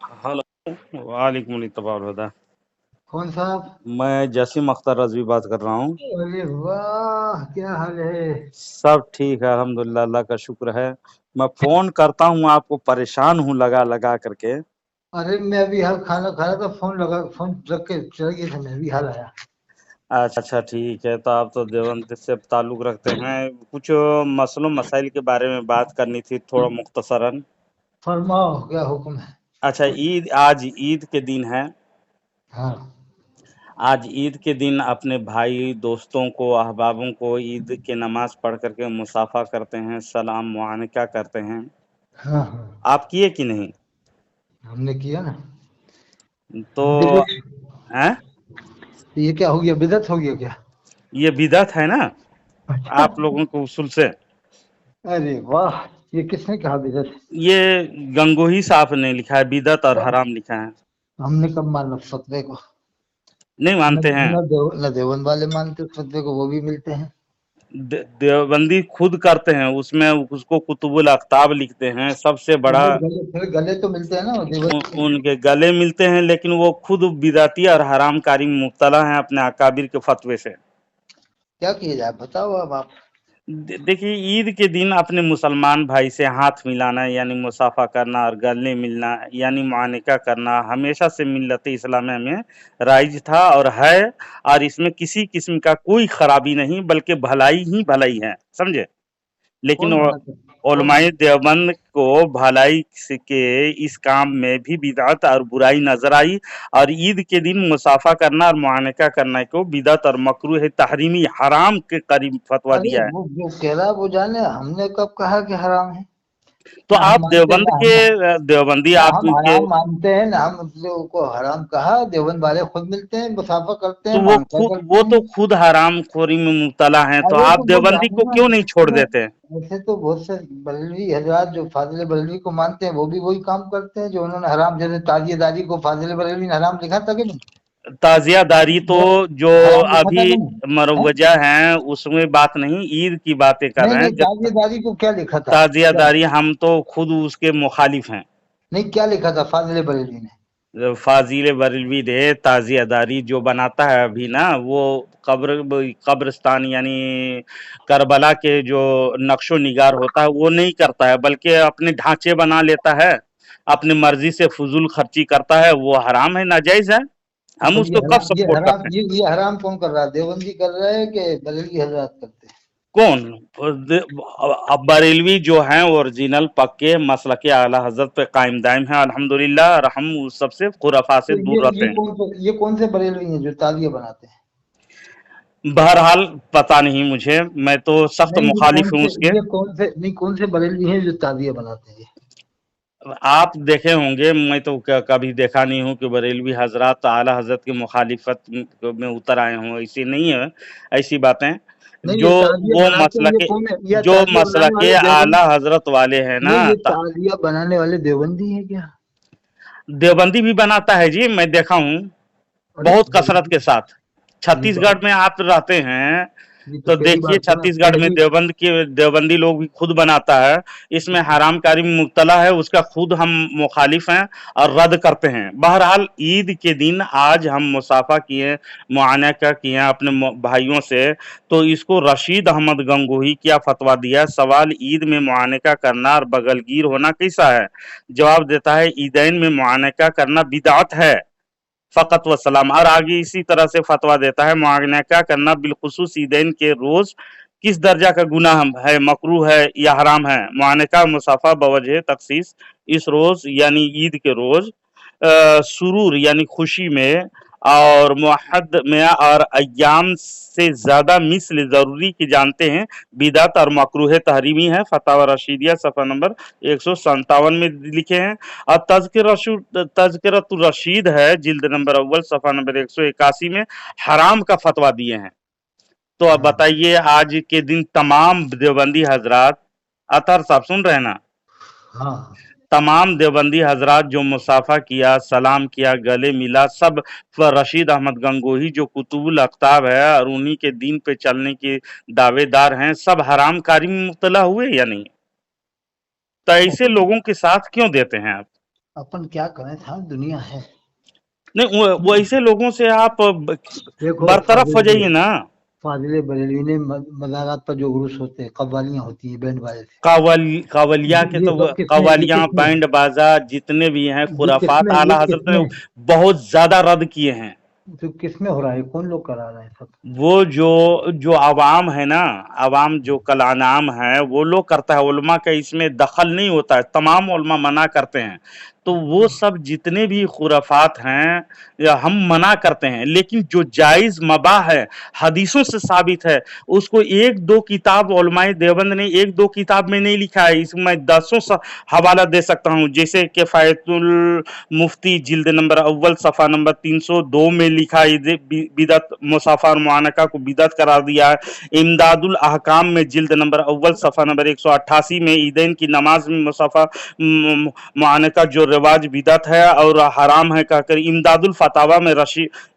Hello. वालेकुम अस्सलाम। कौन साहब? मैं जसीम अख्तर रजवी बात कर रहा हूँ। अरे वाह, क्या हाल है? सब ठीक है अल्हम्दुलिल्लाह, अल्लाह का शुक्र है। मैं फोन करता हूँ आपको, परेशान हूँ लगा लगा करके। अरे मैं अभी हाल खाना खा रहा था, फोन रख के चला गया था, मैं अभी हाल आया। अच्छा ठीक है, तो आप तो देवबंद से ताल्लुक़ रखते हैं। कुछ मसलों मसाइल के बारे में बात करनी थी थोड़ा मुख्तसरन। फरमाओ, क्या हुक्म है? अच्छा, आज ईद के दिन है। हाँ। आज ईद के दिन अपने भाई दोस्तों को अहबाबों को ईद के नमाज पढ़ करके मुसाफा करते हैं, सलाम मुआनका करते हैं। हाँ हाँ, आप किए कि नहीं? हमने किया ना। तो बिदत? हैं? ये क्या हो गया, बिदत हो गया क्या? ये बिदअत है ना आप लोगों के उसूल से। अरे वाह, ये किसने कहा बिदत? ये गंगोही साहब ने लिखा है, बिदअत और हराम लिखा है। हमने कब माना उस फतवे को? नहीं मानते हैं? न देवबंद वाले मानते उस फतवे को, वो भी मिलते हैं। देवबंदी खुद करते हैं, उसमें उसको कुतुबुल अख्ताब लिखते हैं, सबसे बड़ा। फिर गले तो मिलते हैं ना वो देवबंद के। उनके गले मिलते हैं, लेकिन वो खुद बिदाती और हरामकारी में मुब्तला हैं अपने अकाबिर के फतवे से। क्या किया जाए, बताओ अब आप। देखिए, ईद के दिन अपने मुसलमान भाई से हाथ मिलाना यानी मुसाफा करना और गले मिलना यानी मुआनका करना हमेशा से मिल्लत इस्लामिया में राइज था और है। और इसमें किसी किस्म का कोई खराबी नहीं, बल्कि भलाई ही भलाई है, समझे। लेकिन कौन मना कर कौन उलमाए देवबंद को भलाई के इस काम में भी बिदअत और बुराई नजर आई, और ईद के दिन मुसाफा करना और मुआनका करना को बिदअत और मकरूह तहरीमी हराम के करीब फतवा अरे दिया है। वो जो कह रहा है वो जाने, हमने कब कहा कि हराम है? तो ना हम आप मानते देवबंद ना के हम देवबंदी ना आप हम के। हराम मानते हैं, ना हम लोगों को हराम कहा। देवबंद वाले खुद मिलते हैं, मुसाफा करते तो हैं, मानसा करते वो हैं। तो खुद हराम खोरी में मुब्तला हैं, तो अरे आप तो वो देवबंदी जाने को ना, क्यों नहीं छोड़ देते? ऐसे तो बहुत से बरेलवी हजरात जो फाजिल बरेलवी को मानते हैं, वो भी वही काम करते हैं जो उन्होंने हराम, जैसे ताजियेदारी को फाजिल बरेलवी ने हराम लिखा था कि नहीं? ताजियादारी तो जो हराम लिखा था अभी कि नहीं? हैं? मरवजा हैं उसमें बात नहीं, ईद की बातें कर नहीं रहे नहीं, हैं। जब ताजियेदारी को क्या लिखा था? क्या? ताजियादारी हम तो खुद उसके मुखालिफ हैं। नहीं, क्या लिखा था फाजिल बरेलवी ने? फाजिल बरेलवी ने ताजियादारी जो बनाता है अभी ना, वो कब्रिस्तान यानी करबला के जो नक्शो निगार होता है वो नहीं करता है, बल्कि अपने ढांचे बना लेता है, अपनी मर्जी से फजूल खर्ची करता है। वो हराम है, नाजायज है। हम तो उसको कब ये सपोर्ट हराम करते हैं? ये हराम कौन कर रहा है? देवबंदी कर रहा है कि बरेलवी हजरात करते हैं? कौन? अब बरेलवी जो हैं ओरिजिनल पक्के मसलके आला हजरत पे कायम दायम हैं अल्हम्दुलिल्लाह, और हम उस सबसे खुराफा से तो दूर रहते हैं। ये कौन से बरेलवी हैं जो तालिया बनाते हैं? बहरहाल पता नहीं मुझे, मैं तो सख्त नहीं, मुखालिफ हूँ उसके। ये कौन से बरेलवी हैं जो तालिया बनाते हैं? आप देखे होंगे, मैं तो कभी देखा नहीं हूँ कि बरेलवी हजरात आला हजरत की मुखालिफत में उतर आए हों, ऐसी नहीं है ऐसी बातें। नहीं, जो ये तालिया वो बनाते हैं, ये मसलके कौन है? ये जो तालिया बनाने मसलके वाले आला देवबंद? हजरत वाले हैं ना, नहीं, ये तालिया बनाने वाले देवबंदी हैं क्या? देवबंदी भी बनाता है जी, मैं देखा हूँ अरे बहुत कसरत देवबंदी, के साथ। ये तो छत्तीसगढ़ में आप रहते हैं, ये तो तो पहली देखिए बार सुना, छत्तीसगढ़ में देवबंदी लोग भी खुद बनाता है। इसमें हरामकारी में मुब्तला है, उसका खुद हम मुखालिफ हैं और रद्द करते हैं। बहरहाल ईद के दिन आज हम मुसाफा किए, मुआनका किए अपने भाइयों से, तो इसको रशीद अहमद गंगोही क्या फतवा दिया। सवाल, ईद में मुआनका करना और बगलगीर होना कैसा है? जवाब देता है, ईदैन में मुआनका करना बिदअत है फ़कत व सलाम। और आगे इसी तरह से फतवा देता है, मुआनका करना बिलखुसूस ईदैन के रोज किस दर्जा का गुनाह है, मकरूह है या हराम है? मुआनका मुसाफा बवजह तखसीस इस रोज यानी ईद के रोज सुरूर यानी खुशी में और मुहद में और अय्याम से ज्यादा मिस्ल जरूरी की जानते हैं, बिदात और मकरूह तहरीमी है। फतावा रशीदिया सफ़ा नंबर 157 में लिखे हैं। और तज़किरतुर रशीद है जिल्द नंबर अव्वल सफ़ा नंबर 181 में हराम का फतवा दिए हैं। तो अब हाँ बताइए, आज के दिन तमाम देवबंदी हजरात, अतर साहब सुन रहे हैं ना, हाँ। तमाम देवबंदी हजरात जो मुसाफा किया, सलाम किया, गले मिला, सब रशीद अहमद गंगोही जो कुतुबुल अख्ताब है और उन्हीं के दीन पे चलने के दावेदार हैं, सब हराम कारी में मुब्तला हुए या नहीं? तो ऐसे वो- लोगों के साथ क्यों देते हैं आप? अपन क्या करें साहब, दुनिया है। नहीं वैसे लोगों से आप देखो बरतरफ हो जाइए ना। फाजिल बरेलवी ने मज़ारात पर जो उर्स होते हैं, कव्वालियां होती हैं बैंड बाजे से, कावलिया के ये तो सब किसने, ये कवालियां किसने, बैंड बाजा जितने भी हैं ये खुराफात किसमें, ये आला हजरत ने किसमें, बहुत ज्यादा रद्द किए हैं। तो किसमें हो रहा है, कौन लोग करा रहे हैं सब? वो जो जो आवाम है ना, आवाम जो कलानाम है वो लोग करता है, उलमा का इसमें दखल नहीं होता है, तमाम उलमा मना करते हैं। तो वो सब जितने भी खुराफात हैं या हम मना करते हैं, लेकिन जो जायज़ मबाह है हदीसों से साबित है उसको एक दो किताब उलमाए देवबंद ने एक दो किताब में नहीं लिखा है, इसमें मैं दसों हवाला दे सकता हूँ। जैसे किफ़ायतुल मुफ्ती जिल्द नंबर अव्वल सफ़ा नंबर 302 में लिखा है बिदत मुसाफा और मुआनका को बिदत करार दिया है। इमदादुल अहकाम में जिल्द नंबर अव्वल सफ़ा नंबर 188 में ईदैन की नमाज में मुसाफा मुआनका जो रिवाज बिदत है और हराम है कहकर इमदादुल फतावा में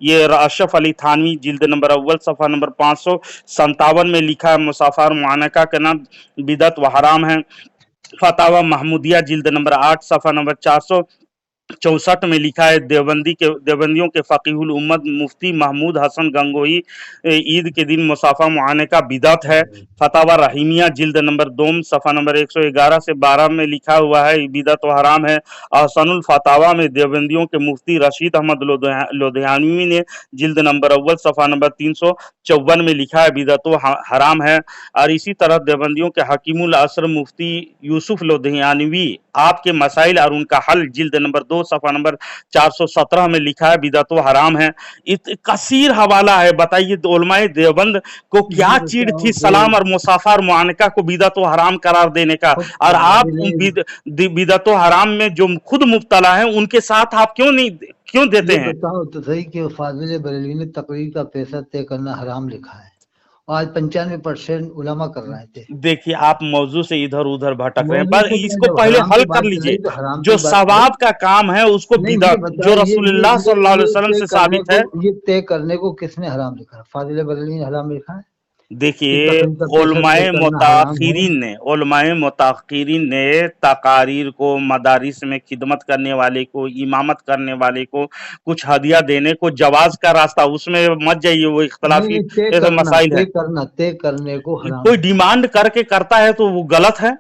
ये अशरफ अली थानवी जिल्द नंबर अव्वल सफ़ा नंबर 557 में लिखा है मुसाफा और मुआनका का नाम बिदत व हराम है। फतावा महमूदिया जिल्द नंबर 8 सफ़ा नंबर 464 में लिखा है देवबंदियों के फ़कीहुल उम्मत मुफ्ती महमूद हसन गंगोही ईद के दिन मुसाफा मुआनका बिदत है। फतावा रहीमिया जिल्द नंबर 2 सफ़ा नंबर 111 से 12 में लिखा हुआ है बिदत व हराम है। अहसनुल फतावा में देवबंदियों के मुफ्ती रशीद अहमद लोधियानवी ने जिल्द नंबर अव्वल सफ़ा नंबर 354 में लिखा है बिदत व हराम है। और इसी तरह देवबंदियों के हकीमुल असर मुफ्ती यूसुफ लोधियानवी आपके मसाइल और उनका हल जिल्द नंबर 2 सफ़ा नंबर 417 में लिखा है बिदत व हराम है। कसीर हवाला है। बताइए उलमाए देवबंद को क्या चीड़ थी सलाम और मुसाफा और मुआनका को बिदत व हराम करार देने का, और आप बिदत व हराम में जो खुद मुब्तला है उनके साथ आप क्यों देते हैं? बताओ तो सही कि फाजिल बरेलवी ने तकरीर का पैसा तय करना हराम लिखा है, आज 95% उलमा कर रहे थे। देखिए आप मौजू से इधर उधर भटक रहे हैं, पर इसको पहले हल कर लीजिए। जो सवाब का काम है उसको बिदअत जो रसूलुल्लाह सल्लल्लाहु अलैहि वसल्लम से साबित है, ये तय करने को किसने हराम लिखा? फाजिल बरेलवी ने हराम लिखा है। देखिए उलमाए मुताखिरीन ने तकारीर को, मदारिस में खिदमत करने वाले को, इमामत करने वाले को कुछ हदिया देने को जवाज का रास्ता, उसमें मत जाइए, वो इख्तलाफी मसाइल है। तय करने को कोई डिमांड करके करता है तो वो गलत है।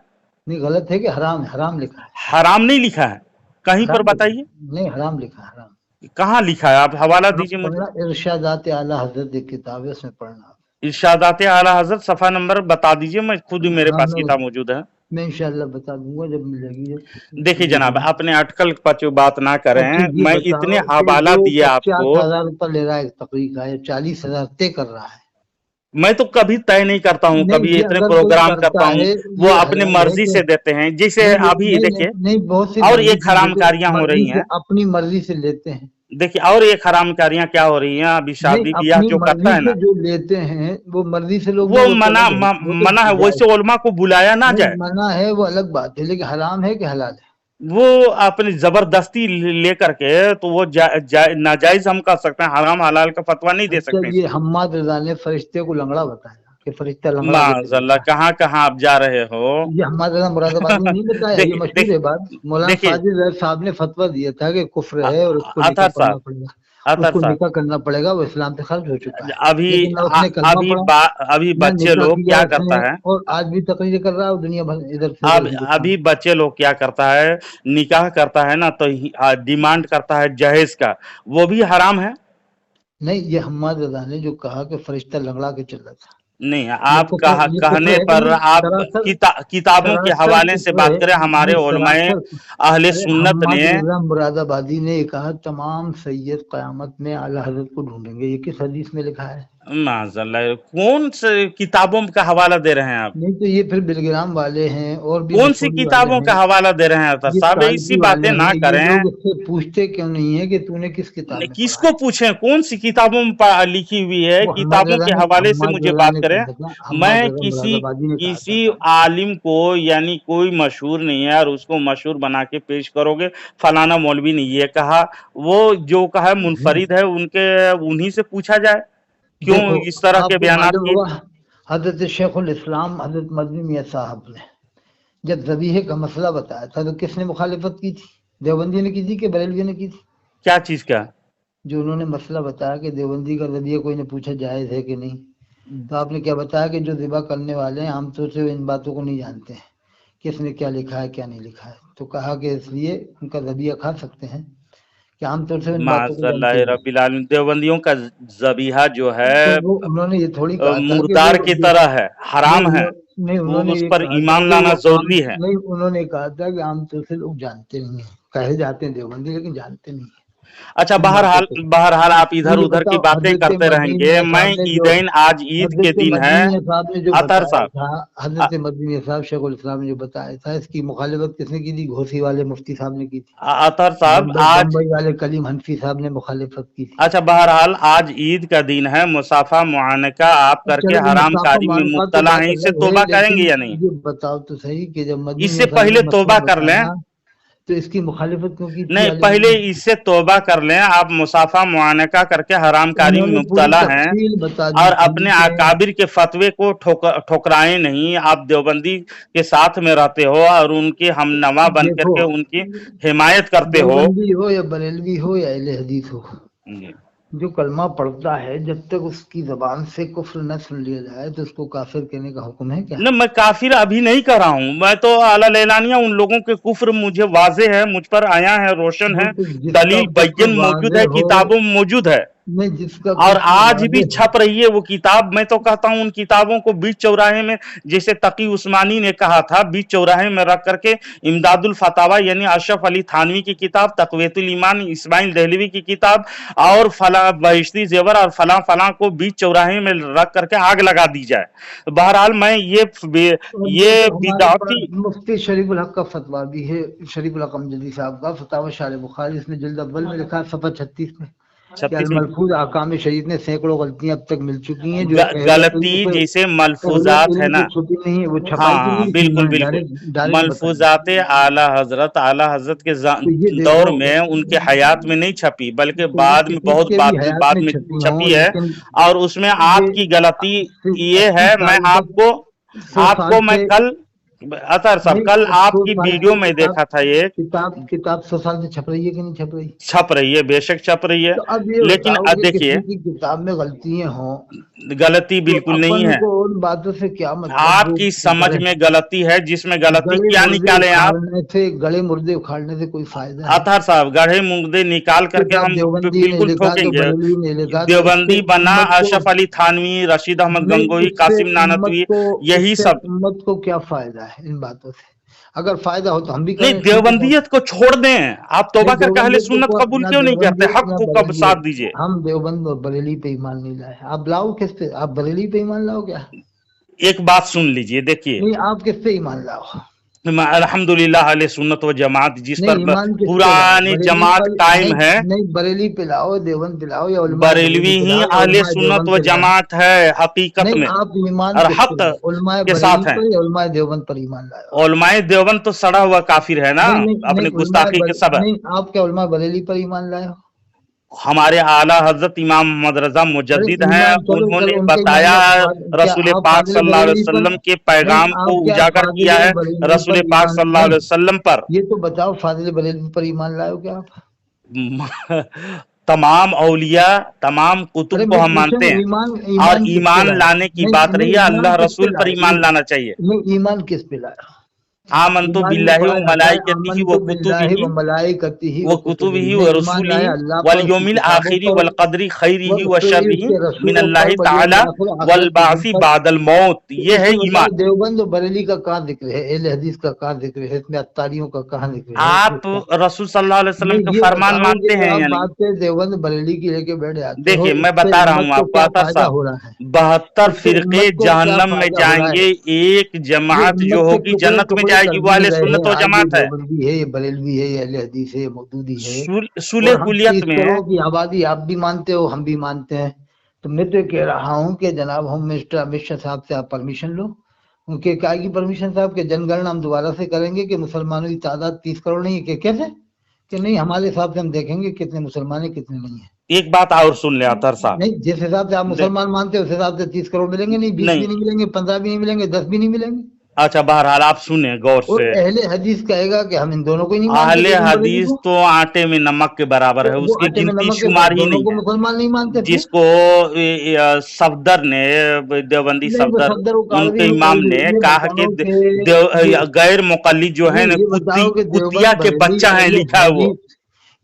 नहीं गलत है कि हराम? हराम लिखा है। हराम नहीं लिखा है कहीं पर, बताइए। नहीं हराम लिखा है। हराम कहाँ लिखा है? आप हवाला दीजिए मुझे। इरशादात आला हजरत एक किताब है, उसमें पढ़ना। इरशादात आला हजरत सफ़ा नंबर बता दीजिए, मैं खुद ही मेरे पास किताब मौजूद है। मैं इंशाल्लाह बता दूंगा जब मिलेगी। देखिए जनाब अपने अटकल पर बात ना करें, मैं इतने हवाला दिए आपको। 50,000 रुपये ले रहा है तकरीर का, 40,000 तय कर रहा है। मैं तो कभी तय नहीं करता हूँ, कभी इतने प्रोग्राम करता हूँ, वो अपनी मर्जी से देते हैं। जैसे अभी देखिए बहुत सी और एक हरामकारियां हो रही हैं, अपनी मर्जी से लेते हैं। देखिए और एक हरामकारियां क्या हो रही हैं, अभी शादी ब्याह जो करता है ना, जो लेते हैं वो मर्जी से लोग, वो मना है। वैसे उलमा को बुलाया ना जाए, मना है वो अलग बात है, लेकिन हराम है कि हलाल है? वो अपनी जबरदस्ती लेकर के तो वो नाजायज हम कर सकते हैं, हराम हलाल का फतवा नहीं दे सकते। ये हम्माद रजा ने फरिश्ते को लंगड़ा बताया कि फरिश्ता लंगड़ा। माज़अल्लाह कहाँ कहाँ आप जा रहे हो? ये हम्माद रजा मुरादाबाद में नहीं बताया, ये मशहूर है बात। मौलाना फाजिल साहब ने फतवा दिया था कि कुफ्र है और उसको निकाह करना पड़ेगा, उसको निकाह करना पड़ेगा, वो इस्लाम से खर्च हो चुका है। अभी बच्चे लोग क्या करता है, और आज भी तकरीर कर रहा है दुनिया भर इधर से। अभी बच्चे लोग क्या करता है, निकाह करता है ना तो डिमांड करता है जहेज का, वो भी हराम है। नहीं ये हम्माद रजा ने जो कहा कि फरिश्ता लंगड़ा के चल रहा था, नहीं आप कहने पर आप किताबों के हवाले से बात करें। हमारे उलमाए अहले सुन्नत ने, मुरादाबादी ने कहा तमाम सैयद क़यामत में आला हज़रत को ढूंढेंगे, ये किस हदीस में लिखा है? माज़अल्लाह कौन से किताबों का हवाला दे रहे हैं आप? नहीं तो ये फिर बिलग्राम वाले हैं और भी कौन सी किताबों का हवाला दे रहे हैं साहब? इसी बातें ना करें। पूछते क्यों नहीं है कि तूने किस किताब, किसको पूछे कौन सी किताबों में लिखी हुई है? किताबों के हवाले से मुझे बात करें। मैं किसी आलिम को, यानी कोई मशहूर नहीं है और उसको मशहूर बना के पेश करोगे, फलाना मौलवी ने ये कहा, वो जो कहा मुनफरिद है उन्हीं से पूछा जाए, क्यों इस तरह के बयानात किए? हजरत शेखुल इस्लाम हजरत मदनी मियां साहब ने जब ज़बीहे का मसला बताया था तो किसने मुखालिफत की थी? دیوبندی نے کی تھی کہ بریلوی نے کی تھی؟ کیا چیز کا؟ جو انہوں نے مسئلہ بتایا کہ دیوبندی کا ذبیحہ کوئی نے پوچھا جائز ہے کہ نہیں، تو آپ نے کیا بتایا کہ جو ذبح کرنے والے ہیں عام طور سے ان باتوں کو نہیں جانتے ہیں کہ اس نے کیا لکھا ہے کیا نہیں لکھا ہے، تو کہا کہ اس لیے ان کا ذبیحہ کھا سکتے ہیں کہ عام طور سے ان باتوں کو اللہ جانتے رب العالمین، دیوبندیوں کا ذبیحہ جو ہے تو انہوں نے یہ تھوڑی کہا تھا کہ مردار کی طرح ہے، حرام ہے، نہیں، انہوں نے اس یہ پر کہا ایمان تھا لانا کہ ضروری ہے۔ نہیں، انہوں نے کہا تھا کہ عام طور سے لوگ جانتے نہیں ہیں، کہے جاتے ہیں دیوبندی لیکن جانتے نہیں ہیں۔ اچھا، بہرحال آپ ادھر ادھر کی باتیں کرتے رہیں گے۔ میں عیدین، آج عید کے دن ہے، اطہر صاحب، حضرت مدنی صاحب شیخ الاسلام نے جو بتایا تھا، اس کی مخالفت کس نے کی تھی؟ گھوسی والے مفتی صاحب نے کی تھی، اطہر صاحب آج بمبئی والے کلیم حنفی صاحب نے مخالفت کی تھی۔ اچھا، بہرحال آج عید کا دن ہے، مسافہ معانقہ آپ کر کے حرام کاری میں مبتلا ہیں، اس سے توبہ کریں گے یا نہیں؟ یہ بتاؤ تو صحیح کہ جب مدنی اس سے پہلے توبہ کر لیں، تو اس کی مخالفت کیوں کی تھی؟ نہیں، پہلے اس سے توبہ کر لیں۔ آپ مسافہ معانقہ کر کے حرام کاری میں مبتلا ہیں اور اپنے اکابر کے فتوے کو ٹھکرائیں نہیں۔ آپ دیوبندی کے ساتھ میں رہتے ہو اور ان کے ہم نوا بن کر کے ان کی حمایت کرتے ہو، دیوبندی ہو یا بریلوی ہو یا اہل حدیث ہو، جو کلمہ پڑھتا ہے جب تک اس کی زبان سے کفر نہ سن لیا جائے تو اس کو کافر کہنے کا حکم ہے کیا؟ نہیں، میں کافر ابھی نہیں کر رہا ہوں، میں تو اعلیٰ اعلانیہ ان لوگوں کے کفر مجھے واضح ہے، مجھ پر آیا ہے، روشن ہے، دلیل بین موجود ہے، کتابوں میں موجود ہے، اور آج بھی چھپ رہی ہے وہ کتاب۔ میں تو کہتا ہوں ان کتابوں کو بیچ چوراہے میں، جیسے تقی عثمانی نے کہا تھا، بیچ چوراہے میں رکھ کر کے امداد الفتاوی یعنی اشرف علی تھانوی کی کتاب، تقویت الایمان اسماعیل دہلوی کی کتاب اور فلاں بہشتی زیور اور فلاں فلاں کو بیچ چوراہے میں رکھ کر کے آگ لگا دی جائے۔ بہرحال میں یہ بدعتی مفتی شریف الحق کا فتویٰ بھی ہے، شریف الحق امجدی صاحب کا فتاوی شارح بخاری، اس نے جلد اول میں لکھا صفحہ 36 میں کہ الملفوظ احکام شریعت میں سینکڑوں غلطیاں اب تک مل چکی ہیں، جو غلطی جیسے ملفوظات ہے نا، ہاں بالکل بالکل، ملفوظات اعلی حضرت کے دور میں ان کے حیات میں نہیں چھپی، بلکہ بعد میں بہت بعد میں چھپی ہے، اور اس میں آپ کی غلطی یہ ہے، میں آپ کو میں کل اطہر صاحب کل آپ کی ویڈیو میں دیکھا تھا، یہ کتاب 100 سال سے چھپ رہی ہے کہ نہیں چھپ رہی؟ چھپ رہی ہے، بے شک چھپ رہی ہے، لیکن اب دیکھیے کتاب میں غلطیاں ہوں، غلطی بالکل نہیں ہے، ان باتوں سے کیا مطلب؟ آپ کی سمجھ میں غلطی ہے، جس میں غلطی کیا نکالیں آپ؟ گڑے مردے اکھاڑنے سے کوئی فائدہ ہے؟ اطہر صاحب گڑھے مردے نکال کر کے ہم بالکل ٹھوکیں گے۔ دیوبندی بنا اشرف علی تھانوی، رشید احمد گنگوہی، قاسم نانوتوی، یہی سب۔ امت کو کیا فائدہ ہے ان باتوں سے؟ اگر فائدہ ہو تو ہم بھی نہیں، دیوبندیت کو چھوڑ دیں، آپ توبہ کر کے اہل سنت قبول کیوں نہیں کرتے؟ حق کو کب ساتھ دیجئے۔ ہم دیوبند اور بریلی پہ ایمان نہیں لائے، آپ لاؤ کس پہ؟ آپ بریلی پہ ایمان لاؤ کیا؟ ایک بات سن لیجئے، دیکھیے، نہیں، آپ کس پہ ایمان لاؤ؟ الحمدللہ اہل سنت و جماعت جس پر پرانی جماعت قائم ہے، نہیں بریلی پہ لاؤ، دیوبند پہ لاؤ، یا بریلوی ہی اہل سنت و جماعت ہے حقیقت میں، اور حق کے ساتھ ہیں۔ علماء دیوبند پر ایمان لائے؟ علماء دیوبند تو سڑا ہوا کافر ہے نا، اپنے گستاخی کے سبب۔ آپ کیا علماء بریلی پر ایمان لائے ہو؟ ہمارے اعلیٰ حضرت امام محمد رضا مجدد ہیں، انہوں نے بتایا، رسول پاک صلی اللہ علیہ وسلم کے پیغام کو اجاگر کیا ہے رسول پاک صلی اللہ علیہ وسلم پر۔ یہ تو بتاؤ، فاضل بریلوی پر ایمان لائے ہو کیا آپ؟ تمام اولیاء، تمام کتب کو ہم مانتے ہیں، اور ایمان لانے کی بات رہی ہے، اللہ رسول پر ایمان لانا چاہیے۔ ایمان کس پہ لایا؟ آمنت باللہ و ملائکتہ و کتبہ و رسولہ والیوم الآخر والقدر خیرہ و شرہ من اللہ تعالی والبعث بعد الموت، یہ ہے ایمان۔ دیوبند و بریلی کا کہاں ذکر ہے؟ اہل حدیث کا کہاں ذکر ہے؟ اس میں اتاریوں کا کہاں ذکر ہے؟ آپ رسول صلی اللہ علیہ وسلم کا فرمان مانتے ہیں یا نہیں؟ دیوبند بریلی کی لے کے بیٹھ جاتے۔ دیکھیے میں بتا رہا ہوں آپ کو اطہر صاحب، 72 فرقے جہنم میں جائیں گے، ایک جماعت جو ہوگی جنت میں جائے گی، وہ اہل سنت و جماعت ہے۔ یہ بریلوی ہے، اہل حدیث ہے، مودودی ہے، اصول کلیت میں کی آبادی آپ بھی مانتے ہو، ہم بھی مانتے ہیں۔ تو میں تو کہہ رہا ہوں کہ جناب ہوم منسٹر امت شاہ صاحب سے آپ پرمیشن لو، ان کے کیا کی پرمیشن صاحب کہ جن گننا ہم دوبارہ سے کریں گے کہ مسلمانوں کی تعداد 30 کروڑ نہیں ہے، کہ کیسے؟ کہ نہیں، ہمارے حساب سے ہم دیکھیں گے کتنے مسلمان ہیں کتنے نہیں ہیں۔ ایک بات اور سن لیں اطہر صاحب، نہیں، جس حساب سے آپ مسلمان مانتے ہیں اس حساب سے 30 کروڑ ملیں گے نہیں، 20 بھی نہیں ملیں گے، 15 بھی نہیں ملیں گے، 10 بھی نہیں ملیں گے۔ अच्छा बहरहाल आप सुने गौर और से, अहले हदीस कहेगा कि हम इन दोनों को ही नहीं मानते, अहले देवबंद बरेली हदीस को। तो आटे में नमक के बराबर है, तो वो उसकी आटे में गिनती नमक के शुमार ही दोनों नहीं को है। मुसलमान नहीं मानते फिर? जिसको सफदर ने, देवबंदी नहीं, वो सफदर, सफदर, वो कालवी, उनके वो इमाम करेगी। ने ये कहा कि बताओ कि गैर मुकल्लिद जो है नहीं, ना ये बताओ कि कुतिया देवबंद के बरेली बच्चा है, अहले लिखा है वो हदीस,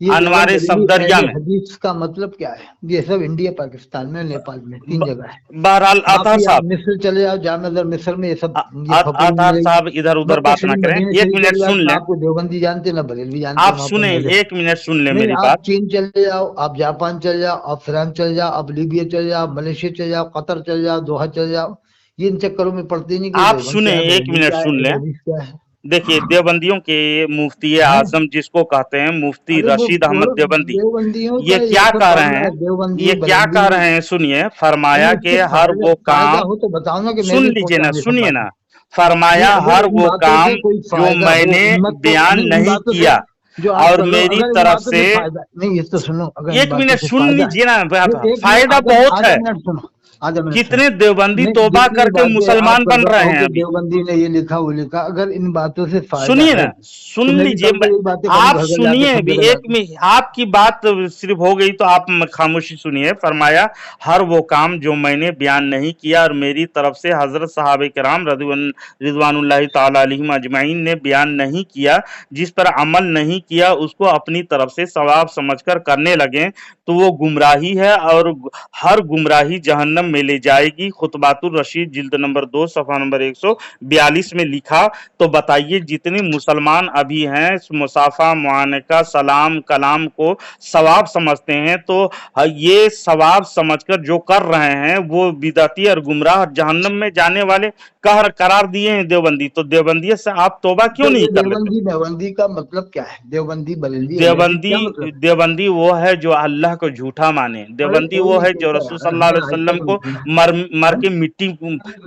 ये देवबंद अनवारे बरेली सफदरिया अहले में। हदीस का मतलब क्या है? ये सब इंडिया, पाकिस्तान में, नेपाल में 3 जगह है। बहरहाल अतहर बाकी आप साहब, मिस्र चले जाओ, जामे मिस्र में ये सब, ये फकरू अतहर मिलेगा। साहब इधर उधर मक्का बात ना शरीफ, करें, मदीना एक शरीफ मिनट चले जाओ, सुन ना लें, आपको देवबंदी जानते ना बरेलवी जानते आप वहां पर सुने, मिले। एक मिनट सुन ले नहीं, मेरी आप बात। चीन चले जाओ, आप जापान चले जाओ, आप ईरान चले जाओ, आप लीबिया चले जाओ, मलेशिया चले जाओ, कतर चले जाओ, दोहा चले जाओ, ये इन चक्करों में पड़ते नहीं कि आप देवबंद सुने, क्या है, एक बरेलवी मिनट क्या है, सुन अहले लें। हदीस क्या है। देखिए देवबंदियों के मुफ्ती हैं? आजम जिसको कहते हैं मुफ्ती अरे वो रशीद अहमद देवबंदी, देवबंदियों ये का क्या एक कह रहे तबला है, हैं, देवबंदी ये क्या बरेलवी। कह रहे हैं, सुनिए, फरमाया नहीं, कि इससे हर वो फायदा काम, हो तो बताओ ना कि मैं सुन भी लीजिए ना, पहुंचाऊं ये सब सुनिए बातें। ना, नहीं, फरमाया अगर हर इन वो बातों काम से कोई जो फायदा हो, मैंने उम्मत को, बयान नहीं, इन नहीं बातों से किया जो आप और कर रहे हो, मेरी अगर इन तरफ बातों से, से फायदा नहीं, ये तो सुनो, अगर इन एक बातों मिनट से सुन फायदा है, लीजिए ना, नहीं, एक मिनट, फायदा बहुत आधा है। मिनट सुनो, आधा मिनट सुनो। कितने देवबंदी नहीं, तौबा जितनी करके बातें आप मुसलमान कर बन रहे रहे हो हैं कि अभी। देवबंदी ने ये लिखा वो लिखा, अगर इन बातों से फायदा सुनिए है ना, सुन तो मैं भी लीजिए, कल को यही बातें करूं आप घर घर जाके सुनिए सब भी, जगह एक जाके। में आपकी बात सिर्फ हो गई तो आप खामोशी सुनिए। फरमाया हर वो काम जो मैंने बयान नहीं किया और मेरी तरफ से हजरत साहबे किराम रिजवानुल्लाहि ताला अलैहिम अजमाइन ने बयान नहीं किया, जिस पर अमल नहीं किया, उसको अपनी तरफ से सवाब समझकर करने लगे तो वो गुमराही है और हर गुमराही जहन्नम में ले जाएगी। खुतबातुर रशीद जिल्द नंबर 2 सफा नंबर 142 में लिखा। तो बताइए जितने मुसलमान अभी हैं इस मुसाफा मुआनका सलाम कलाम को सवाब समझते हैं, तो ये सवाब समझकर जो कर रहे हैं वो बिदअती और गुमराह जहन्नम में जाने वाले करार दिए हैं देवबंदी। तो देवबंदी से आप तौबा क्यों तो नहीं ये कर लेते? देवबंदी का मतलब क्या है? देवबंदी बरेलवी अहले हदीस देवबंदी क्या मतलब है? देवबंदी वो है जो अल्लाह को झूठा माने। अरे देवबंदी कोई वो नहीं है जो कहता रसूल यार, सल्लल्लाहु हमें अलैहि आज वसल्लम तक को नहीं सुना। मर हैं? के मिट्टी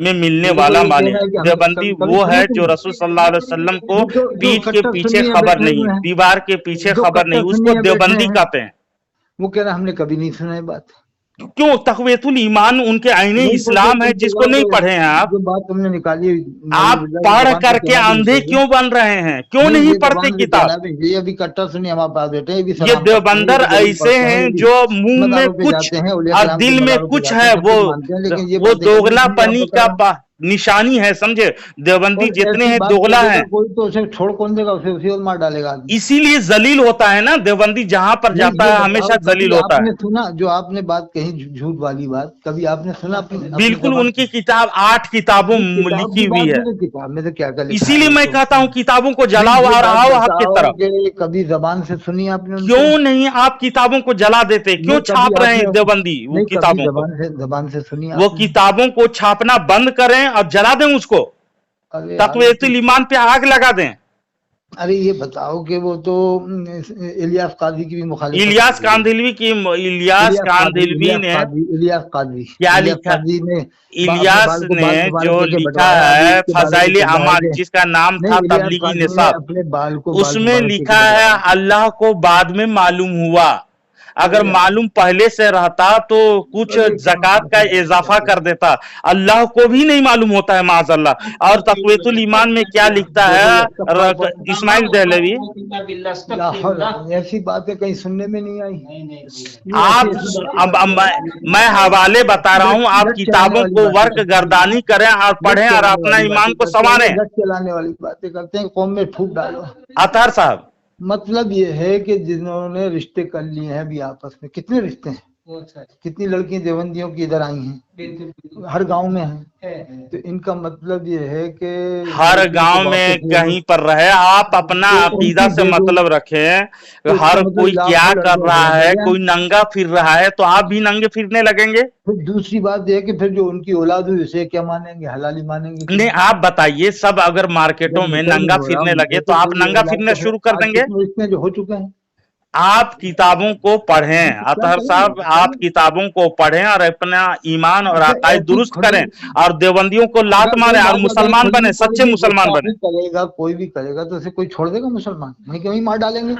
में मिलने ये तो वाला ये माने। कहना है कि हमने देवबंदी कभी वो है सुना जो तुमने? रसूल सल्लल्लाहु अलैहि वसल्लम को जो पीठ के कट्टर पीछे सुन्नी है खबर बैठे नहीं, हुए हैं, दीवार के पीछे जो खबर नहीं, कट्टर सुन्नी उसको है बैठे देवबंदी हैं, कहते हैं। वो कह रहा हमने कभी नहीं सुना ये बात। क्यों? तकवीतुल ईमान उनके आईने नहीं पढ़ते इस्लाम है, तुम जिसको नहीं पढ़े हैं आप। जो बात तुमने निकाली आप नौजुबिल्लाह की पढ़ जबान से करके तुम्हारी अंधे निकल गई। क्यों बन रहे हैं? क्यों नहीं, नहीं ये पढ़ते जबान से किताब? कहना भी, ये अभी कट्टर सुन्नी हमारे पास बैठे हैं, ये भी ये सलाम करते हैं, ये देवबंदर भी दरूद ऐसे पढ़ते हैं, ये हैं भी जो मुंह में मज़ारों पे कुछ जाते हैं, औलिया और किराम के दिल में मज़ारों पे कुछ जाते है, हैं, सब कुछ मानते हैं, लेकिन ये वो बातें कभी नहीं सुनी, आप दोगलापनी बता रहे हैं। निशानी है, समझे? देवबंदी और जितने ऐसी हैं बात दोगला करेगा हैं, कोई तो उसे छोड़ कौन देगा, उसे उसी और मार डालेगा आदमी। इसीलिए जलील होता है ना। देवबंदी जहां पर नहीं, जाता ये है बताओ, हमेशा कभी जलील होता है। आपने सुना जो आपने बात कही झूठ वाली बात, कभी आपने सुना अपनी अपनी बिल्कुल, जबान उनकी से? किताब 8 किताबों नहीं, किताब लिखी की हुई बात है। नहीं, तो किताब में तो क्या क्या लिखा है इसीलिए वो मैं तो। कहता हूं किताबों को नहीं, जलाओ ये और बात आओ हक की बताओ तरफ। कि कभी जबान से सुनी आपने उनके? क्यों नहीं आप किताबों को जला देते? क्यों नहीं, कभी छाप रहे आपने, हैं देवबंदी वो नहीं, कभी किताबों को? जबान से सुनी वो आपने? किताबों को छापना बंद करें और जला दें उसको, अरे यार, तक़वियतुल ईमान पे आग लगा दें। अरे ये बताओ कि वो तो इलियास काजी की भी मुखालिफत इलियास कर रही है। कांदिलवी की, इलियास कांदिलवी ने इलियास काजी क्या इलियास लिखा? काजी ने अपने इलियास बाल को ने बाल मुबारक जो लेके लिखा बंटवाया, अभी है इसके बारे में फजाइल चल रहा है अमाल, कि जिसका नाम नहीं, था इलियास तबलीगी काजी ने निसाब, अपने बाल को बाल उसमें मुबारक लेके लिखा है बंटवाया। अल्लाह को बाद में मालूम हुआ। अगर अरे यार, मालूम पहले से रहता तो कुछ अरे ज़कात का इजाफा कर देता। अल्लाह को भी नहीं मालूम होता है माज़अल्लाह। और तक़वियतुल ईमान में क्या लिखता है इस्माइल दहलवी? ऐसी बातें कहीं सुनने में नहीं आई। आप अब मैं हवाले बता रहा हूँ, आप किताबों को वर्क गर्दानी करें और पढ़ें और अपना ईमान को संवारें। गट चलाने वाली बातें करते हैं, कौम में फूट डालो। अतहर साहब, मतलब ये है कि जिन्होंने रिश्ते कर लिए हैं अभी आपस में, कितने रिश्ते हैं, कितनी लड़कियां देवबंदियों की इधर आई हैं, हर गांव में हैं। तो इनका मतलब ये है कि हर गांव में कहीं पर रहे, आप अपना अकीदा से मतलब रखें। हर कोई क्या कर रहा है, कोई नंगा फिर रहा है तो आप भी नंगे फिरने लगेंगे। फिर दूसरी बात यह है कि फिर जो उनकी औलाद हुई उसे क्या मानेंगे, हलाली मानेंगे? नहीं, आप बताइए, सब अगर मार्केटों में नंगा फिरने लगे तो आप नंगा फिरना शुरू कर देंगे? रिश्ते जो हो चुके हैं, आप किताबों को पढ़ें अतहर साहब, आप किताबों को पढ़ें और अपना ईमान और अच्छा अकायद ऐसी दुरुस्त खुली, करें और देवबंदियों को लात अगर कोई मारें और बात अगर मुसलमान खुली बने, कोई सच्चे भी मुसलमान बने। गुस्ताखी करेगा, कोई भी करेगा तो उसे कोई छोड़ देगा मुसलमान? वहीं के वहीं मार डालेंगे।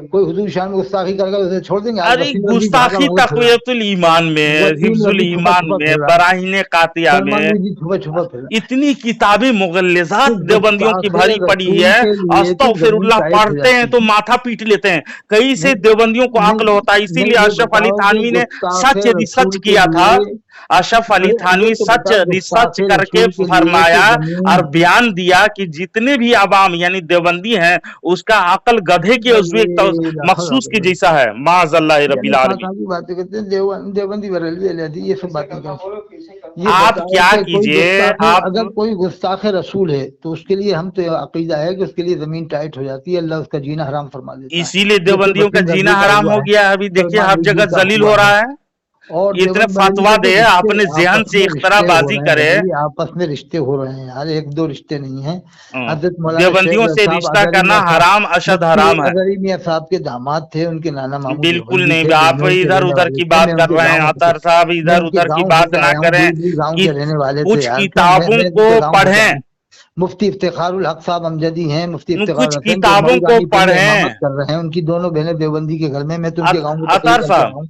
कोई हुजूर शान में गुस्ताखी करेगा उसे छोड़ देंगे? आज अरे वसीम रजवी भागा गुस्ताखी भागा फिर रहा है, तकवीयतुल ईमान में, वसीम हिफ्जुल रजवी छुपा ईमान छुपा फिर में, रहा है, बराहीन कातिया सलमान में रजवी छुपा छुपा फिर रहा है। इतनी किताबें तो मुगल्लिजात देवबंदियों की गुस्ताखे भरी पड़ी रसूल है, के लिए तो जमीन अस्तगफिरुल्लाह टाइट हो पढ़ते हैं जाती तो है। माथा पीट लेते हैं। कई से नहीं देवबंदियों को नहीं अक्ल होता है, नहीं, इसीलिए ये अशरफ अली बताओ कि थानवी ने गुस्ताखे सच रिसर्च रसूल के किया था। लिए, अशरफ अली अरे ये थानवी तो सच बताओ रिसर्च गुस्ताखे करके रसूल के लिए तो फरमाया जमीन, और बयान दिया कि जितने भी अवाम यानी देवबंदी हैं उसका अकल गधे के उजवे अरे मखसूस के जैसा है। माज़अल्लाह यानी रब्बिल कहाँ आलमीन। कहाँ की बातें करते हैं, देवबंदी बरेलवी अहलहदीस ये सब बातें करते। ये आप बताओ क्या कि कोई कीजिए, गुस्ताखे, आप अगर कोई गुस्ताखे रसूल है तो उसके लिए हम तो अकीदा है कि उसके लिए जमीन टाइट हो जाती है, अल्लाह उसका जीना हराम फरमा देता है, इसीलिए जैसे देवबंदियों का वसीम जीना रजवी का हराम हुआ हो है, गया है। अभी देखिए सलमान हर रजवी जगह का जलील हुआ हो रहा है। है। और इतने देवबंद बरेलवी फतवा के तो दे, रिश्ते अपने जहन आपस से में रिश्ते हो इख्तराबाजी रहे हैं करे। भाई, आपस में रिश्ते हो रहे हैं यार, एक दो रिश्ते नहीं है। हजरत मौलाना देवबंदियों शेख से साहब रिश्ता अजहरी करना मियाँ साहब, हराम अशद मुफ्ती हराम है। अजहरी मियाँ साहब के दामाद थे, उनके नाना मामू बिल्कुल देवबंदी नहीं, थे, आप बिजनौर के इधर रहने उधर वाले की थे। बात कर रहे हैं अतहर साहब, मैं इधर उनके उधर की गांव बात होकर ना आया हूँ, करें। बुलबुल गांव के रहने वाले थे कुछ यार, क्यों किताबों मैं को उनके गांव होकर आया पढ़ें, हूँ। मुफ्ती इफ्तिखारुल हक साहब अमजदी हैं, मुफ्ती कुछ इफ्तिखार हसैन जो किताबों मऊ को रानीपुर में इमामत पढ़ें। कर रहे हैं, उनकी दोनों बहनें देवबंदी के घर में, मैं तो उनके गांव में तकरीर अतहर करके आया साहब, हूँ।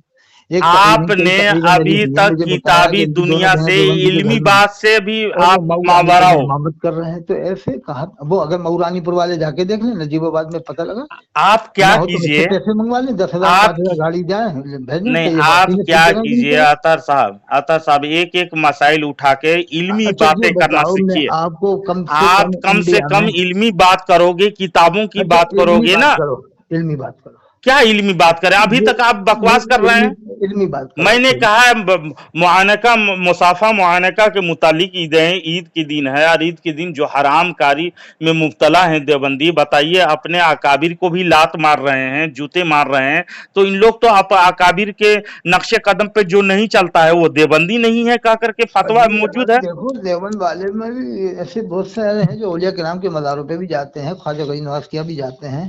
एक तकरीर नहीं, कई आपने तकरीरें मेरी अभी हुई हैं, तक मुझे बताया कि किताबी इनकी दोनों दुनिया बहनें से देवबंदी के घर इल्मी में हैं बात से भी और वो आप मऊ मावरा रानीपुर में हो। इमामत कर रहे हैं। तो ऐसे कहा, वो अगर मऊ रानीपुर वाले जाके देख लें, नजीबाबाद में पता लगा, आप ना क्या हो तो मुझसे कीजिए, पैसे मंगवा लें, 10,000 आप 5,000 गाड़ी जाए भेजें, नहीं, तो ये आप वाकई में क्या ठीक जगह नहीं कीजिए चले। अतहर साहब एक एक मसाइल उठा के इल्मी अच्छा ये बातें करना बताओ, मैं सीखिए। आपको कम से आप कम कम से इंडिया कम में, इल्मी बात करोगे, किताबों की अच्छा बात इल्मी करोगे बात ना। करो, इल्मी बात करो, क्या इल्मी बात करें, अभी ये तक आप बकवास कर नहीं, रहे इल्मी हैं। इल्मी बात करो। मैंने अच्छा कहा है मुआनका मुसाफा मुआनका के मुतालिक ईद की दिन है और ईद के दिन जो हराम कारी में मुब्तला हैं देवबंदी, बताइए अपने अकाबिर को भी लात मार रहे हैं, जूते मार रहे हैं। तो इन लोग तो अकाबिर के नक्शे कदम पे जो नहीं चलता है वो देवबंदी नहीं है कह करके फतवा अरे यार मौजूद है। देखो, देवबंद वाले में भी ऐसे बहुत सारे हैं जो औलिया किराम के मज़ारों पे भी जाते हैं, ख्वाजा गनी नवाज के यहाँ भी जाते हैं,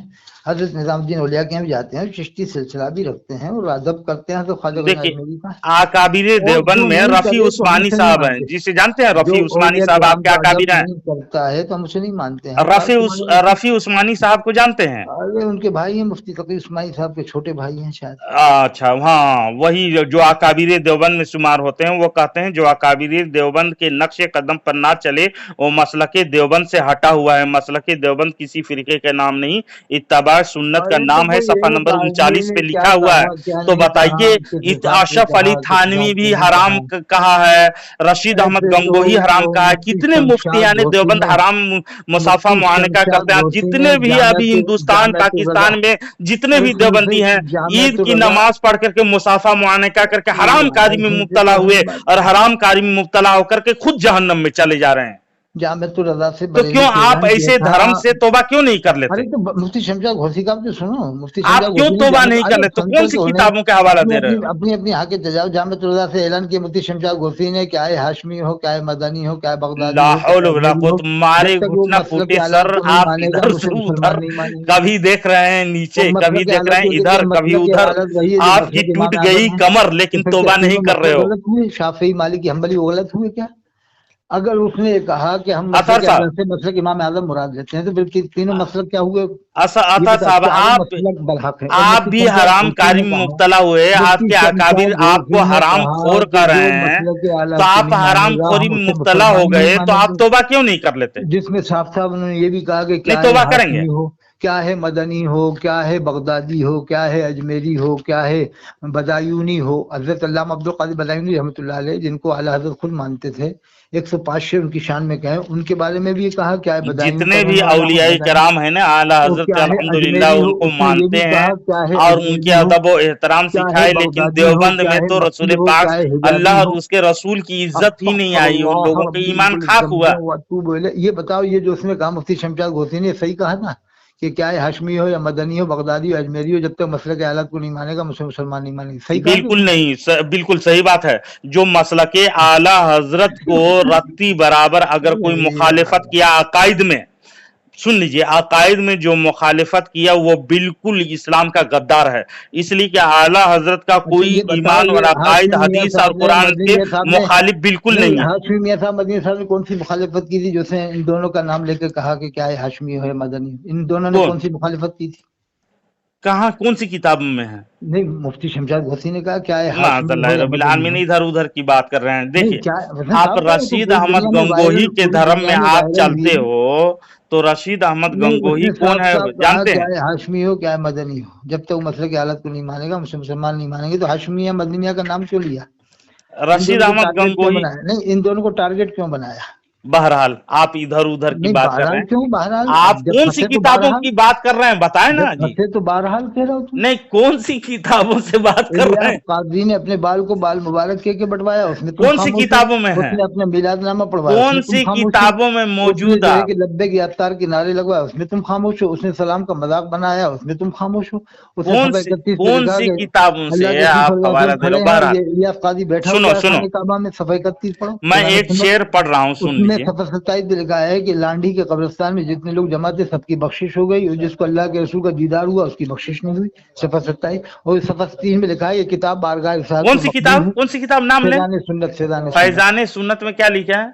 हजरत निजामुद्दीन औलिया के यहाँ भी जाते हैं, चिश्ती सिलसिला भी रखते हैं और अदब करते हैं, तो ख्वाजा गनी देखिए अजमेरी का। आकाबिर और देवबंद जो में नहीं रफी करे तो हम उस्मानी उसे नहीं साहब हैं, मानते, जिसे जानते हैं जो रफी उस्मानी औलिया साहब, किराम आपके का आकाबिर अदब हैं। नहीं करता है तो हम उसे नहीं मानते हैं, हम बात रफी को मानेंगे। रफी उस्मानी साहब को जानते हैं। अरे उनके भाई हैं, मुफ्ती तकी उस्मानी साहब के छोटे भाई हैं शायद। अच्छा, हाँ वही जो अकाबिर देवबंद में शुमार होते हैं, वो कहते हैं जो अकाबिर देवबंद के नक्शे कदम पर ना चले वो मसलके देवबंद से हटा हुआ है। मसलके देवबंद किसी फिरके का नाम नहीं, इत्तबा सुन्नत का अरे तो नाम है, वो सफा यही नंबर 39 पे ने क्या लिखा हुआ है। कहा, क्या तो नहीं कहा, बताइए किस हिसाब से अशरफ अली कहा, किस थानवी हिसाब भी से नहीं हराम कहा। कहा है, रशीद अहमद ऐसे तो गंगोही हराम कहा है, मुफ्ती कितने शमशाद मुफ्तियान घोसी देवबंद ने, हराम मुसाफा मुफ्ती मुआनका शमशाद करते हैं। घोसी ने जितने भी अभी हिंदुस्तान जामियात रजा, पाकिस्तान में जितने भी उसमें से देवबंदी हैं ईद जामियात की रजा, नमाज पढ़ करके मुसाफा मुआनका करके हराम कारी में सुनते मुब्तला तो हुए हैं बात, और हराम कारी में मुब्तला होकर के खुद जहन्नम में चले जा रहे हैं। जामियात रजा से तो बरेली क्यों से आप ऐलान किया ऐसे था। धर्म से तौबा क्यों नहीं कर लेते? अरे तो मुफ्ती शमशाद घोसी का भी सुनो, मुफ्ती आप शमशाद क्यों घोसी ने तौबा जामियात, नहीं कर अरे लेते? कौन सुनते सी तो किताबों के हवाला अपनी दे रहे अपनी हो? अपनी अपनी आके तजाव जामियात रजा से ऐलान किया मुफ्ती शमशाद घोसी ने, क्या है हाशमी हो, क्या है मदनी हो, क्या है बगदादी ला हो, क्या हौल है वला अजमेरी हो, कुव्वत, मारे जब तक वो घुटना मसलक फूटे के आलात सर। को नहीं आप मानेगा इधर हम से उसे उधर मुसलमान नहीं मानेंगे। कभी देख रहे हैं नीचे, वो कभी मसलक के देख रहे आलात हैं को इधर, देखिए, कभी मसलक के उधर। आलात वही है जो आपकी मसलक टूट इमाम गई आजम है। कमर तो लेकिन फिर क्या तौबा नहीं तीनों कर रहे मसलक हो। गलत हुए? शाफी मालिकी हम्बली वो गलत हुए क्या? अगर उसने कहा कि हम अतहर मसलक साहब, आजम से मसलक इमाम आजम मुराद लेते हैं, तो फिर तीनों मसलक क्या हुए? ये अतहर बता, साहब, चारों मसलक बरहक है। और आप मुफ्ती भी शमशाद हराम घोसी कारी ने में कहा, मुब्तला हुए, मुफ्ती आपके अकाबिर शमशाद घोसी आपको ने हराम कहा खोर कि कर जो रहे हैं, मसलक के तो आलात को आप नहीं हराम मानेगा खोरी हम में उसे मुब्तला मुसलमान हो ही नहीं गए, तो आप मानेंगे। तौबा क्यों नहीं कर लेते? जिसमें साफ साफ उन्होंने ये भी कहा कि नहीं क्या है तौबा करेंगे? हाशमी हो, क्या है मदनी हो, क्या है बगदादी हो, क्या है अजमेरी हो, क्या है बदायूनी हो। हजरत अल्लामा अब्दुल कादिर बदायूनी रहमतुल्लाह अलैह, जिनको आला हजरत खुद मानते थे, 105 शेर उनकी शान में कहे, उनके बारे में भी ये कहा क्या है बदायूं का जितने भी रहने वाला हूँ, औलियाई बदायूं। कराम है ना आला तो हजरत क्या है अल्हम्दुलिल्लाह अजमेरी हो, उनको उसने ये मानते भी हैं कहा क्या है और उनके अजमेरी हो, अदब व एहतराम क्या है सिखाए। लेकिन बगदादी हो, देवबंद क्या में है तो मक्की रसूल हो, पाक क्या है हिजाजी अल्लाह और हो। उसके रसूल की इज्जत ही नहीं आई, उन अस्तगफिरुल्लाह लोगों के रब्बी ईमान मिनकुल खाक हुआ। ज़ंबिन व अतूबु इलैह। ये बताओ, ये जो उसने कहा मुफ्ती शमशाद घोसी ने, सही कहा था कि क्या है हाशमी हो या मदनी हो, बगदादी हो, अजमेरी हो, जब तक मसलक के हालात को नहीं मानेगा मुझे मुसलमान नहीं मानेंगे? सही कहा कि बिल्कुल नहीं? नहीं, बिल्कुल सही बात है। जो मसलके आला हजरत को रत्ती बराबर अगर कोई अरे मुखालिफत यार, किया अकायद में, सुन लीजिए, अकायद में जो मुखालिफत किया वो बिल्कुल इस्लाम का गद्दार है, इसलिए कि आला हजरत का अच्छा कोई ये बताओ, ईमान और ये अकायद हाशमी मियां हदीस और साहब ने, कुरान मदनी के मियां साहब ने, मुखालिफ बिल्कुल नहीं नहीं है। हाशमी मियां साहब मदनी साहब ने कौन सी मुखालिफत की थी जो उसने इन दोनों का नाम लेकर कहा कि क्या है हाशमी है मदनी, इन दोनों ने कौन कौन सी मुखालिफत की थी? कहाँ कौन सी किताब में है? नहीं मुफ्ती शमशाद घोसी ने कहा क्या है हाशमी माज़अल्लाह हो या रब्बिल मदनी आलमीन, हो। इधर उधर की बात कर रहे हैं। नहीं देखिए, क्या वैसे आप साहब का तो रशीद पूरी अहमद दुनिया में गंगोही वायरल, के पूरी धर्म में दुनिया में आप वायरल चलते हुई। हो, तो रशीद अहमद नहीं गंगोही उसने कौन साफ है साफ कहा जानते क्या हैं? है हाशमी हो क्या है मदनी हो, जब तक वो मसले की हालत को नहीं मानेगा, मुसलमान नहीं मानेंगे, तो हाशमी या मदनी मियां का नाम क्यों लिया? इन रशीद दोनों को अहमद टारगेट क्यों गंगोही, बनाया? नहीं इन दोनों को टारगेट क्यों बनाया? बहरहाल आप इधर उधर की नहीं बात कर रहे बहरहाल हैं। क्यों, बहरहाल आप जब कौन सी फंसे तो किताबों बहरहाल, की बात कर रहे हैं बताएं ना जब जी। फंसे तो बहरहाल कह रहा हूँ तुम। नहीं, कौन सी किताबों से बात कर रहे इलियास हैं? कादरी ने अपने बाल को बाल मुबारक के बटवाया, उसमें तुम कौन सी खामोश हो। किताबों में है? उसने अपना मिलादनामा पढ़वाया, कौन उसमें तुम सी खामोश हो। किताबों में उसने मौजूद जो है आप? कि लब्बे की अफ्तार के नारे लगवाया, उसमें तुम खामोश हो। उसने सलाम का मजाक बनाया, उसमें तुम खामोश हो। उसने सफा 31 पे लिखा कि किताबों अल्लाह से के रसूल आप सल्लल्लाहु अलैहि हवाला वसल्लम दे रहे खड़े हो? हैं, बहरहाल ये इलियास कादी बैठा सुनो हुआ है सुनो, खाने काबा में, सफा 31 पढ़ो, मैं कुरान एक सुन्नत। शेर पढ़ रहा हूँ, सुन उसमें लीजिए। सफा 27 पे लिखा है कि लांडी के कब्रिस्तान में जितने लोग जमा थे सबकी बख्शिश हो गई, और जिसको अल्लाह के रसूल का दीदार हुआ उसकी बख्शिश नहीं हुई। सफा 27 और सफा 3 में लिखा है ये किताब बारगाह इरशाद कौन में सी मकबूल किताब, है। कौन सी किताब, नाम लें? फैजान सुन्नत, फैजान सुन्नत। फैजान सुन्नत में क्या लिखा है?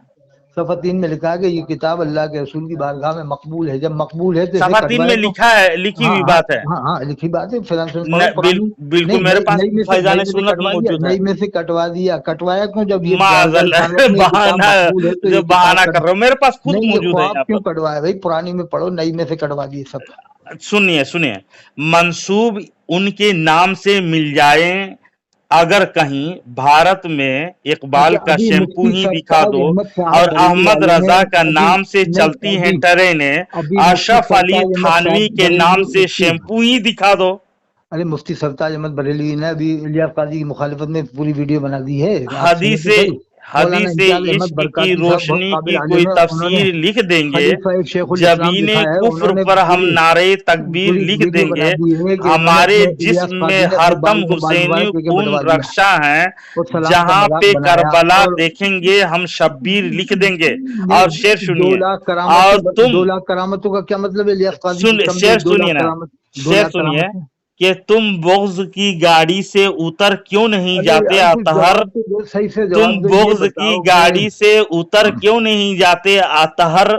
सफा 3 में लिखा है कि ये किताब अल्लाह के रसूल की बारगाह में मकबूल है। जब मकबूल है तो इसे सफा 3 कटवाए में तो। लिखा है, लिखी हाँ हुई हाँ बात है। हाँ हाँ लिखी बात है, फैजान सुन्नत पढ़ो पुरानी। बिल्कुल नहीं मेरे पास नई में फैजान से सुन्नत कटवा दिया, मौजूद है। नई में से कटवा दिया। कटवाया क्यों जब ये बारगाह माज़अल्लाह, रिसालत में ये किताब बहाना, मकबूल है तो जो ये किताब बहाना कर रहे हो, मेरे पास खुद नहीं ये मौजूद है यहाँ ख्वाब क्यों पर। कटवाया भाई? पुरानी में पढ़ो, नई में से कटवा दिए सब। सुनिए सुनिए, मंसूब उनके नाम से मिल जाए अगर कहीं, भारत में इकबाल अच्छा का अभी शैम्पू मुफ्ती ही दिखा सरताज दो, अहमद साहब और बरेली अहमद वाले ने रजा का अभी नाम से नहीं चलती हैं ट्रेनें, अभी मुफ्ती अशरफ अली सरताज अहमद थानवी साहब के नाम से बरेली शैम्पू ही दिखा दो। अरे मुफ्ती सरताज अहमद बरेली ने अभी इलियास काजी की मुखालिफत में पूरी वीडियो बना दी है, आप सुनो हदीस तो सही। मौलाना हदीस इम्तियाज अहमद इश्क की बरकाती साहब बहुत रोशनी काबिल की कोई आलिम है, उन्होंने तफसीर लिख देंगे, खलीफा एक शेखुल इस्लाम जबीने लिखा है, कुफ्र उन्होंने पर हम पूरी नारे तकबीर पूरी लिख वीडियो बना देंगे, दी है कि उन्होंने हमारे अपने इलियास जिस्म काजी में ने अपने हरदम बाल को बाल हुसैनी मुबारक के खून बटवा दिया रक्षा है, और सलाम का जहाँ मजाक पे बनाया। करबला और देखेंगे हम शब्बीर लिख देंगे। नहीं और शेर 2 सुनिए, लाख और करामतों, तुम 2 लाख करामतों का क्या मतलब है? इलियास काजी सुन, की कम शेर 2 सुनिए लाख ना, करामत, 2 शेर लाख सुनिए करामत। कि तुम बुग़्ज़ की गाड़ी से उतर क्यों नहीं अरे जाते यार कुछ अतहर, जवाब तो दो, सही से तुम जवाब दो, ये बुग़्ज़ की बताओ गाड़ी से उतर क्यों नहीं जाते अतहर,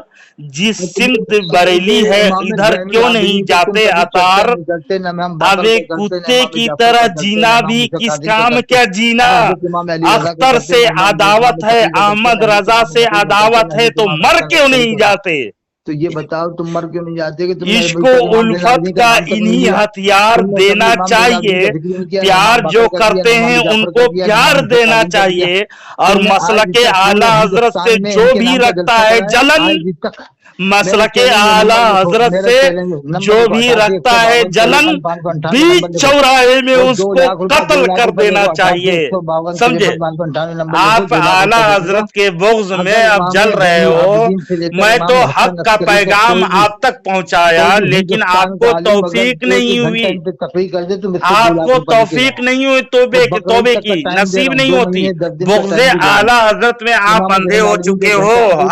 जिस सिमत बरेली है इमाम इधर ज़ैनुल क्यों आबिदीन नहीं पे तुम जाते कभी चर्चा अतहर। नहीं करते, ना हम बाबर अब का एक करते, ना कुत्ते इमाम की जाफर तरह का करते, जीना ना इमाम भी मूसा किस कादिर का काम करते, क्या जीना। ना हज़रत इमाम अली रज़ा का अख्तर करते, से ना इमाम अदावत है, तकी का करते, अहमद ना हज़रत रजा इमाम से नबी का करते, अदावत ना है, हज़रत तो इमाम मर हसन क्यों अस्करी नहीं का। जाते। तो ये बताओ तुम मर क्यों नहीं जाते कि तुमने इश्क अभी तक इमाम उल्फत ज़ैनुल का नाम तक नहीं इन्हीं लिया, हथियार तुमने कभी देना इमाम ज़ैनुल आबिदीन चाहिए, का जिक्र नहीं किया, ना प्यार इमाम जो बाकर का किया, करते ना इमाम हैं जाफर का उनको किया, ना प्यार इमाम मूसा देना कादिर का किया। चाहिए, और तुमने आज मसलके तक पूरे आला हजरत से हिंदुस्तान में जो इनके भी नाम का रखता जलसा है कराया, जलन, आज तक मेरा मसलके चैलेंज है, आला नंबर लिखो, हजरत मेरा से चैलेंज है, नंबर जो लिखो, भी 88 रखता है 152 जलन, 53 558 बीच नंबर लिखो। चौराहे में और 2 उसको लाख रुपए, 2 कत्ल लाख कर रुपए देना लिखो, 88 चाहिए। 152 समझे, 53 558 नंबर लिखो, आप 2 लाख आला रुपए दे दूंगा। हजरत के बुग़्ज़ में अगर अब इमाम जल रहे ज़ैनुल हो, आबिदीन से लेकर मैं इमाम तो हसन हक का अस्करी तक पैगाम आप तक पहुंचाया, कोई भी लेकिन हिंदुस्तान का आपको आलिम अगर तौफीक 1 नहीं घंटा हुई, इन पे तकरीर कर दे तो मुझसे 2 लाख आपको रुपए लेके तौफीक जाओ। नहीं हुई वो तौबे बकरीद तौबे तक का की टाइम दे नसीब रहा हूँ, नहीं 2 होती। महीने 10 दिन तक बुग़्ज़े टाइम भी दे रहा हूँ। आला हजरत में आप इमाम अंधे ज़ैनुल हो आबिदीन चुके के हो। घंटा